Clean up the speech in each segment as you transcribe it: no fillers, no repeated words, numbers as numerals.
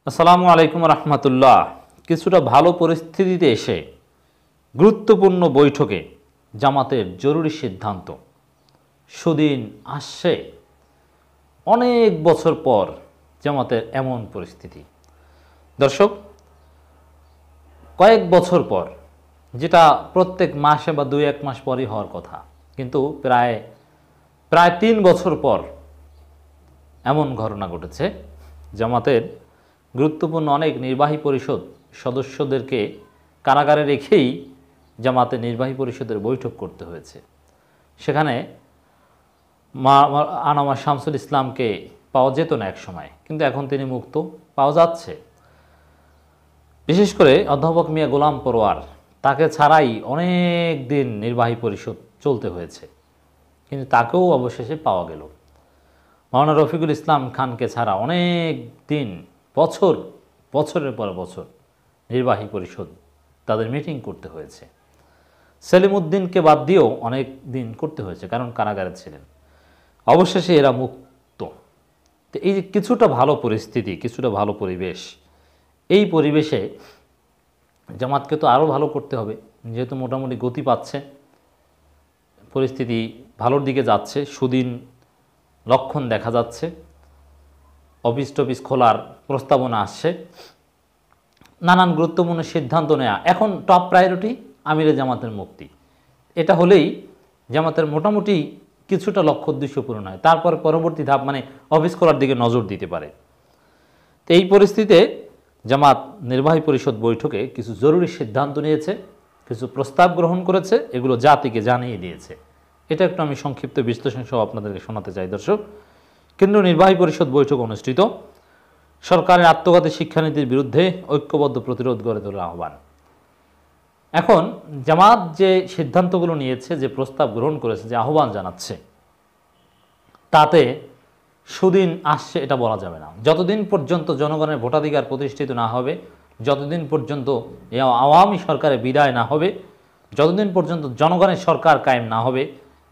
আসসালামু আলাইকুম রহমতুল্লাহ। কিছুটা ভালো পরিস্থিতিতে এসে গুরুত্বপূর্ণ বৈঠকে জামাতের জরুরি সিদ্ধান্ত। সুদিন আসছে, অনেক বছর পর জামাতের এমন পরিস্থিতি। দর্শক, কয়েক বছর পর, যেটা প্রত্যেক মাসে বা 2-1 মাস পরই হওয়ার কথা, কিন্তু প্রায় 3 বছর পর এমন ঘটনা ঘটেছে। জামাতের গুরুত্বপূর্ণ অনেক নির্বাহী পরিষদ সদস্যদেরকে কারাগারে রেখেই জামাতের নির্বাহী পরিষদের বৈঠক করতে হয়েছে। সেখানে আনামা শামসুল ইসলামকে পাওয়া যেত না এক সময়, কিন্তু এখন তিনি মুক্ত, পাওয়া যাচ্ছে। বিশেষ করে অধ্যাপক মিয়া গোলাম পরোয়ার, তাকে ছাড়াই অনেক দিন নির্বাহী পরিষদ চলতে হয়েছে, কিন্তু তাকেও অবশেষে পাওয়া গেল। মাওলানা রফিকুল ইসলাম খানকে ছাড়া অনেক দিন, বছরের পর বছর নির্বাহী পরিষদ তাদের মিটিং করতে হয়েছে। সেলিম উদ্দিনকে বাদ দিয়েও অনেক দিন করতে হয়েছে, কারণ কারাগারে ছিলেন। অবশেষে এরা মুক্ত। তো এই যে কিছুটা ভালো পরিস্থিতি, কিছুটা ভালো পরিবেশ, এই পরিবেশে জামাতকে তো আরও ভালো করতে হবে, যেহেতু মোটামুটি গতি পাচ্ছে, পরিস্থিতি ভালোর দিকে যাচ্ছে, সুদিন লক্ষণ দেখা যাচ্ছে, অফিস টফিস খোলার প্রস্তাবনা আসছে, নানান গুরুত্বপূর্ণ সিদ্ধান্ত নেওয়া। এখন টপ প্রায়োরিটি আমিরে জামাতের মুক্তি। এটা হলেই জামাতের মোটামুটি কিছুটা লক্ষ্য উদ্দেশ্য পূরণ হয়। তারপর পরবর্তী ধাপ মানে অফিস খোলার দিকে নজর দিতে পারে। তো এই পরিস্থিতিতে জামাত নির্বাহী পরিষদ বৈঠকে কিছু জরুরি সিদ্ধান্ত নিয়েছে, কিছু প্রস্তাব গ্রহণ করেছে, এগুলো জাতিকে জানিয়ে দিয়েছে। এটা একটু আমি সংক্ষিপ্ত বিশ্লেষণ সহ আপনাদেরকে শোনাতে চাই। দর্শক, কেন্দ্রীয় নির্বাহী পরিষদ বৈঠক অনুষ্ঠিত। সরকারের আত্মঘাতী শিক্ষানীতির বিরুদ্ধে ঐক্যবদ্ধ প্রতিরোধ গড়ে তোলার আহ্বান। এখন জামাত যে সিদ্ধান্তগুলো নিয়েছে, যে প্রস্তাব গ্রহণ করেছে, যে আহ্বান জানাচ্ছে, তাতে সুদিন আসছে এটা বলা যাবে না। যতদিন পর্যন্ত জনগণের ভোটাধিকার প্রতিষ্ঠিত না হবে, যতদিন পর্যন্ত এই আওয়ামী সরকারের বিদায় না হবে, যতদিন পর্যন্ত জনগণের সরকার কায়েম না হবে,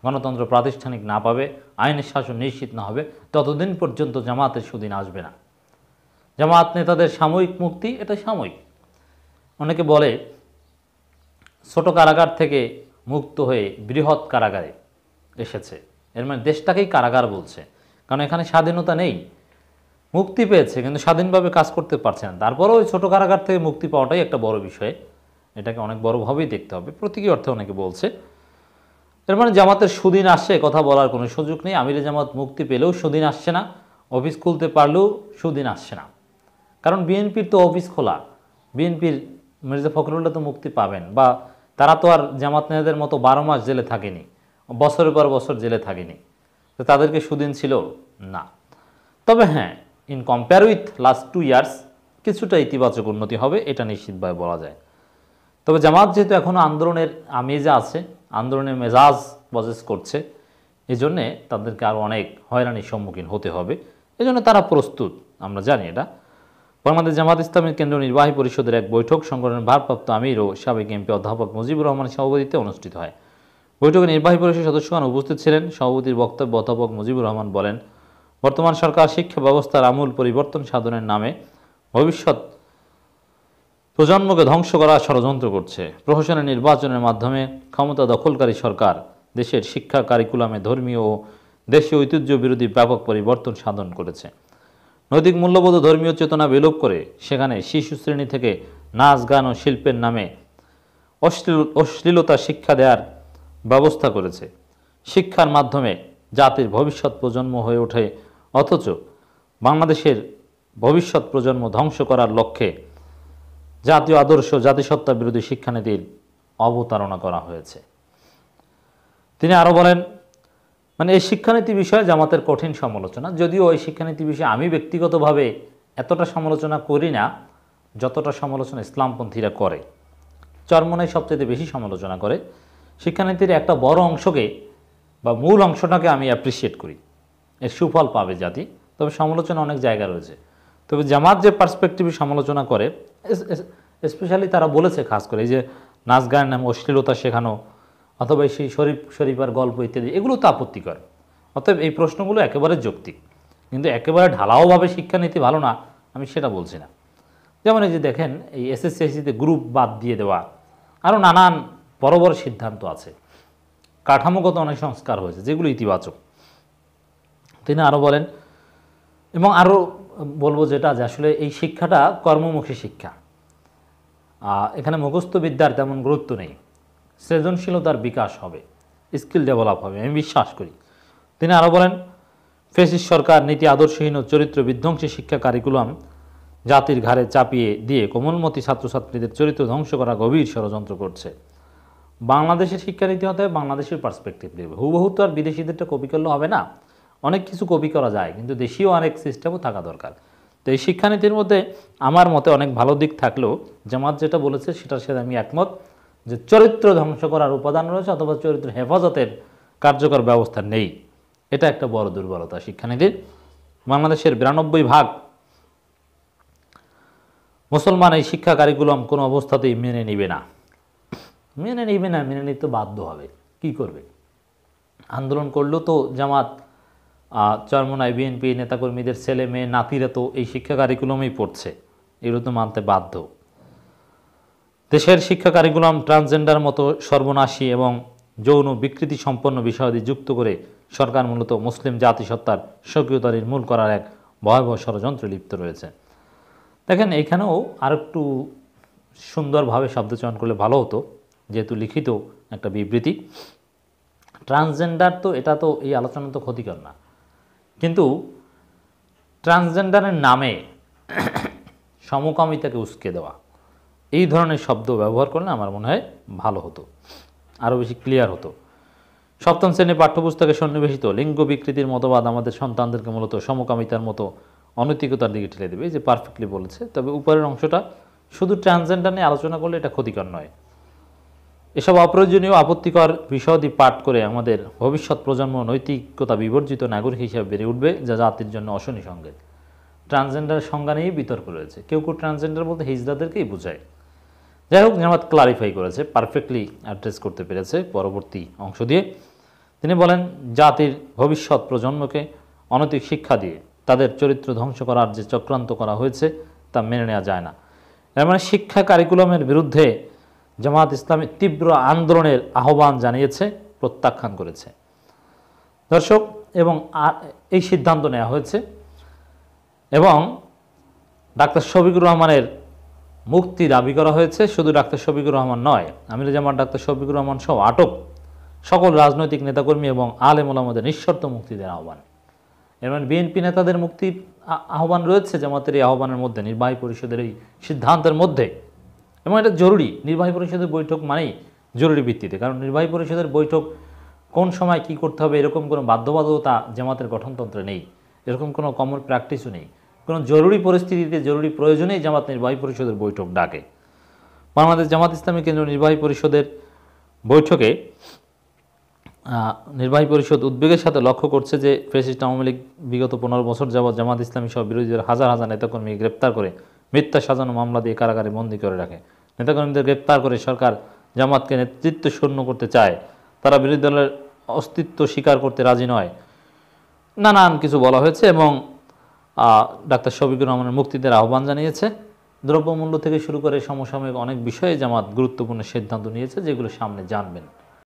গণতন্ত্র প্রাতিষ্ঠানিক না পাবে, আইনের শাসন নিশ্চিত না হবে, ততদিন পর্যন্ত জামাতের সুদিন আসবে না। জামাত নেতাদের সাময়িক মুক্তি, এটা সাময়িক। অনেকে বলে ছোট কারাগার থেকে মুক্ত হয়ে বৃহৎ কারাগারে এসেছে, এর মানে দেশটাকেই কারাগার বলছে, কারণ এখানে স্বাধীনতা নেই। মুক্তি পেয়েছে কিন্তু স্বাধীনভাবে কাজ করতে পারছে না। তারপরেও ওই ছোটো কারাগার থেকে মুক্তি পাওয়াটাই একটা বড় বিষয়, এটাকে অনেক বড়োভাবেই দেখতে হবে, প্রতীকী অর্থে অনেকে বলছে। এর মানে জামাতের সুদিন আসছে কথা বলার কোনো সুযোগ নেই। আমিরে জামাত মুক্তি পেলেও সুদিন আসছে না, অফিস খুলতে পারলেও সুদিন আসছে না। কারণ বিএনপির তো অফিস খোলা, বিএনপির মির্জা ফখরুল্লাহ তো মুক্তি পাবেন, বা তারা তো আর জামাত নেতাদের মতো 12 মাস জেলে থাকেনি, বছরের পর বছর জেলে থাকেনি, তো তাদেরকে সুদিন ছিল না। তবে হ্যাঁ, in compare with last 2 years কিছুটা ইতিবাচক উন্নতি হবে, এটা নিশ্চিতভাবে বলা যায়। তবে জামাত যেহেতু এখনও আন্দোলনের আমেজে আছে, আন্দোলনের মেজাজ বজেস করছে, এই জন্যে তাদেরকে আরও অনেক হয়রানির সম্মুখীন হতে হবে। এই জন্য তারা প্রস্তুত, আমরা জানি এটা। বাংলাদেশ জামাত ইসলামীর কেন্দ্রীয় নির্বাহী পরিষদের এক বৈঠক সংগঠনের ভারপ্রাপ্ত আমির ও সাবেক এমপি অধ্যাপক মুজিবুর রহমানের সভাপতিত্বে অনুষ্ঠিত হয়। বৈঠকে নির্বাহী পরিষদের সদস্যগণ উপস্থিত ছিলেন। সভাপতির বক্তব্যে অধ্যাপক মুজিবুর রহমান বলেন, বর্তমান সরকার শিক্ষা ব্যবস্থার আমূল পরিবর্তন সাধনের নামে ভবিষ্যৎ প্রজন্মকে ধ্বংস করার ষড়যন্ত্র করছে। প্রশাসনের নির্বাচনের মাধ্যমে ক্ষমতা দখলকারী সরকার দেশের শিক্ষা কারিকুলামে ধর্মীয় ও দেশীয় ঐতিহ্য বিরোধী ব্যাপক পরিবর্তন সাধন করেছে। নৈতিক মূল্যবোধ ও ধর্মীয় চেতনা বিলোপ করে সেখানে শিশু শ্রেণী থেকে নাচ গান ও শিল্পের নামে অশ্লীলতা শিক্ষা দেওয়ার ব্যবস্থা করেছে। শিক্ষার মাধ্যমে জাতির ভবিষ্যৎ প্রজন্ম হয়ে ওঠে, অথচ বাংলাদেশের ভবিষ্যৎ প্রজন্ম ধ্বংস করার লক্ষ্যে জাতীয় আদর্শ জাতিসত্তা বিরোধী শিক্ষানীতির অবতারণা করা হয়েছে। তিনি আরও বলেন, মানে এই শিক্ষানীতি বিষয়ে জামাতের কঠিন সমালোচনা, যদিও এই শিক্ষানীতি বিষয়ে আমি ব্যক্তিগতভাবে এতটা সমালোচনা করি না যতটা সমালোচনা ইসলামপন্থীরা করে। চরমোনাই সবচেয়ে বেশি সমালোচনা করে। শিক্ষানীতির একটা বড় অংশকে বা মূল অংশটাকে আমি অ্যাপ্রিসিয়েট করি, এর সুফল পাবে জাতি। তবে সমালোচনা অনেক জায়গা রয়েছে। তবে জামাত যে পার্সপেক্টিভে সমালোচনা করে, স্পেশালি তারা বলেছে খাস করে এই যে নাচ গানের নামে অশ্লীলতা শেখানো অথবা সেই শরীফার গল্প ইত্যাদি, এগুলো তো আপত্তিকর। অতএব এই প্রশ্নগুলো একেবারে যৌক্তিক, কিন্তু একেবারে ঢালাওভাবে শিক্ষানীতি ভালো না আমি সেটা বলছি না। যেমন এই যে দেখেন এই এসএসসিতে গ্রুপ বাদ দিয়ে দেওয়া, আরও নানান বড় বড় সিদ্ধান্ত আছে, কাঠামোগত অনেক সংস্কার হয়েছে যেগুলো ইতিবাচক। তিনি আরও বলেন, এবং আরও বলবো যেটা যে আসলে এই শিক্ষাটা কর্মমুখী শিক্ষা, এখানে মুখস্থ বিদ্যার তেমন গুরুত্ব নেই, সৃজনশীলতার বিকাশ হবে, স্কিল ডেভেলপ হবে, আমি বিশ্বাস করি। তিনি আরও বলেন, ফ্যাসিস্ট সরকার নীতি আদর্শহীন ও চরিত্র বিধ্বংসী শিক্ষা কারিকুলাম জাতির ঘাড়ে চাপিয়ে দিয়ে কোমলমতি ছাত্রছাত্রীদের চরিত্র ধ্বংস করা গভীর ষড়যন্ত্র করছে। বাংলাদেশের শিক্ষানীতি হতে হবে বাংলাদেশের পার্সপেক্টিভ নেবে, হুবহু তো আর বিদেশিদেরটা কপি করলে হবে না, অনেক কিছু কপি করা যায়, কিন্তু দেশীয় অনেক সিস্টেমও থাকা দরকার। তো এই শিক্ষানীতির মধ্যে আমার মতে অনেক ভালো দিক থাকলেও জামাত যেটা বলেছে সেটার সাথে আমি একমত, যে চরিত্র ধ্বংস করার উপাদান রয়েছে অথবা চরিত্র হেফাজতের কার্যকর ব্যবস্থা নেই, এটা একটা বড় দুর্বলতা শিক্ষানীতির। বাংলাদেশের 92% মুসলমান এই শিক্ষা কারিকুলাম কোনো অবস্থাতেই মেনে নিবে না, মেনে নিতে বাধ্য হবে, কি করবে? আন্দোলন করলেও তো জামাত, চরমোনাই বিএনপি নেতাকর্মীদের ছেলে মেয়ে নাতিরা তো এই শিক্ষা কারিকুলামেই পড়ছে, এগুলো তো মানতে বাধ্য। দেশের শিক্ষা কারিকুলাম ট্রান্সজেন্ডার মতো সর্বনাশী এবং যৌন বিকৃতি সম্পন্ন বিষয়াদি যুক্ত করে সরকার মূলত মুসলিম জাতিসত্তার স্বকীয়তা নির্মূল করার এক ভয়াবহ ষড়যন্ত্রে লিপ্ত রয়েছে। দেখেন এইখানেও আরেকটু সুন্দরভাবে শব্দচয়ন করলে ভালো হতো, যেহেতু লিখিত একটা বিবৃতি। ট্রান্সজেন্ডার তো এটা তো এই আলোচনা তো ক্ষতিকর না, কিন্তু ট্রান্সজেন্ডারের নামে সমকামিতাকে উস্কে দেওয়া, এই ধরনের শব্দ ব্যবহার করলে আমার মনে হয় ভালো হতো, আরও বেশি ক্লিয়ার হতো। সপ্তম শ্রেণীর পাঠ্যপুস্তকে সন্নিবেশিত লিঙ্গ বিকৃতির মতবাদ আমাদের সন্তানদেরকে মূলত সমকামিতার মতো অনৈতিকতার দিকে ঠেলে দেবে, এই যে পারফেক্টলি বলেছে। তবে উপরের অংশটা শুধু ট্রান্সজেন্ডার নিয়ে আলোচনা করলে এটা ক্ষতিকর নয়। এসব অপ্রয়োজনীয় আপত্তিকর বিষয়াদি পাঠ করে আমাদের ভবিষ্যৎ প্রজন্ম নৈতিকতা বিবর্জিত নাগরিক হিসেবে বেড়ে উঠবে, যা জাতির জন্য অশনি সংকেত। ট্রান্সজেন্ডারের সংজ্ঞা নিয়েই বিতর্ক রয়েছে, কেউ কেউ ট্রান্সজেন্ডার বলতে হিজড়াদেরকেই বোঝায়। যাই হোক, জামাত ক্লারিফাই করেছে, পারফেক্টলি অ্যাড্রেস করতে পেরেছে পরবর্তী অংশ দিয়ে। তিনি বলেন, জাতির ভবিষ্যৎ প্রজন্মকে অনৈতিক শিক্ষা দিয়ে তাদের চরিত্র ধ্বংস করার যে চক্রান্ত করা হয়েছে তা মেনে নেওয়া যায় না। এর মানে শিক্ষা কারিকুলামের বিরুদ্ধে জামাত ইসলামী তীব্র আন্দোলনের আহ্বান জানিয়েছে, প্রত্যাখ্যান করেছে। দর্শক, এবং এই সিদ্ধান্ত নেওয়া হয়েছে এবং ডাক্তার শফিকুর রহমানের মুক্তি দাবি করা হয়েছে। শুধু ডাক্তার শফিকুর রহমান নয়, আমির জামাত ডাক্তার শফিকুর রহমান সহ আটক সকল রাজনৈতিক নেতাকর্মী এবং আলেম ওলামাদের নিঃশর্ত মুক্তি দেওয়ার আহ্বান। এর মানে বিএনপি নেতাদের মুক্তির আহ্বান রয়েছে জামাতের এই আহ্বানের মধ্যে, নির্বাহী পরিষদের এই সিদ্ধান্তের মধ্যে। এবং এটা জরুরি, নির্বাহী পরিষদের বৈঠক মানেই জরুরি ভিত্তিতে, কারণ নির্বাহী পরিষদের বৈঠক কোন সময় কি করতে হবে এরকম কোনো বাধ্যবাধকতা জামাতের গঠনতন্ত্রে নেই, এরকম কোনো কমন প্র্যাকটিসও নেই। কোনো জরুরি পরিস্থিতিতে জরুরি প্রয়োজনেই জামাত নির্বাহী পরিষদের বৈঠক ডাকে। বাংলাদেশ জামাত ইসলামী কেন্দ্রীয় নির্বাহী পরিষদের বৈঠকে নির্বাহী পরিষদ উদ্বেগের সাথে লক্ষ্য করছে যে ফ্যাসিস্ট আওয়ামী লীগ বিগত 15 বছর যাবৎ জামাত ইসলামী সহ বিরোধীদের হাজার হাজার নেতাকর্মী গ্রেপ্তার করে মিথ্যা সাজানো মামলা দিয়ে কারাগারে বন্দী করে রাখে। নেতাকর্মীদের গ্রেপ্তার করে সরকার জামাতকে নেতৃত্ব শূন্য করতে চায়, তারা বিরোধী দলের অস্তিত্ব স্বীকার করতে রাজি নয়, নানান কিছু বলা হয়েছে। এবং ডাক্তার শফিকুর রহমানের মুক্তিদের আহ্বান জানিয়েছে। দ্রব্যমূল্য থেকে শুরু করে সমসাময়িক অনেক বিষয়ে জামাত গুরুত্বপূর্ণ সিদ্ধান্ত নিয়েছে, যেগুলো সামনে জানবেন।